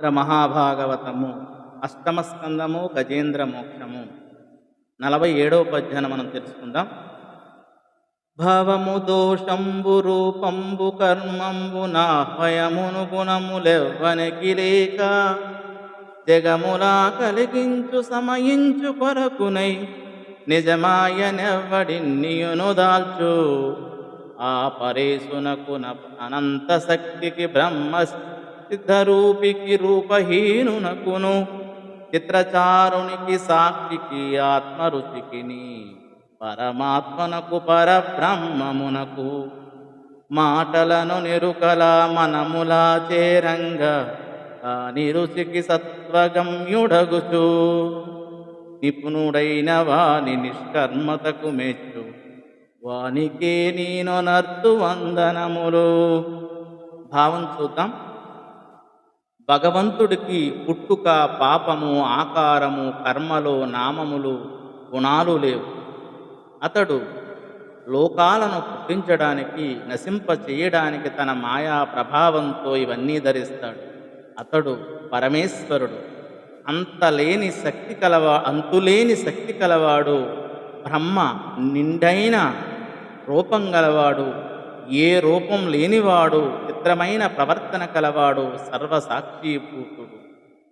మహాభాగవతము అష్టమ స్కందము గజేంద్ర మోక్షము 47వ పద్యాన్ని మనం తెలుసుకుందాం. భవము దోషంబు రూపంబు కర్మంబు నాహయమును గుణములెవ్వనికి లేక జగములా కలిగించు సమయించు కొరకునై నిజమాయనెవ్వడిన్నియును దాల్చు ఆ పరేశునకున అనంత శక్తికి బ్రహ్మ సిద్ధరూపికి రూపహీనునకును చిత్రచారునికి సాక్షికి ఆత్మరుచికిని పరమాత్మనకు పరబ్రహ్మమునకు మాటలను నిరుకల మనములా చేరంగా కాని రుచికి సత్వగమ్యుడగుచు నిపుణుడైన వాని నిష్కర్మతకు మెచ్చు వానికే నేనొనర్తు వందనములు. భావం చూద్దాం. భగవంతుడికి పుట్టుక, పాపము, ఆకారము, కర్మలు, నామములు, గుణాలు లేవు. అతడు లోకాలను పుట్టించడానికి, నశింప చేయడానికి తన మాయా ప్రభావంతో ఇవన్నీ ధరిస్తాడు. అతడు పరమేశ్వరుడు. అంతులేని శక్తి కలవాడు. బ్రహ్మ నిండైన రూపం గలవాడు. ఏ రూపం లేనివాడు. చిత్రమైన ప్రవర్తన కలవాడు. సర్వసాక్షీభూతుడు.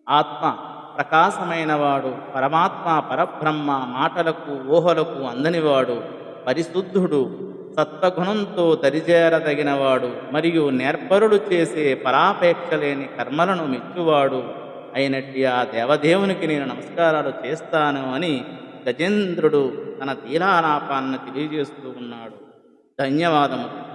ఆత్మ ప్రకాశమైనవాడు. పరమాత్మ పరబ్రహ్మ మాటలకు ఊహలకు అందనివాడు. పరిశుద్ధుడు. సత్వగుణంతో దరిజేరదగినవాడు. మరియు నేర్పరుడు చేసే పరాపేక్ష లేని కర్మలను మెచ్చువాడు అయినట్టి ఆ దేవదేవునికి నేను నమస్కారాలు చేస్తాను అని గజేంద్రుడు తన లీలాలాపాన్ని తెలియజేస్తూ ఉన్నాడు. ధన్యవాదములు.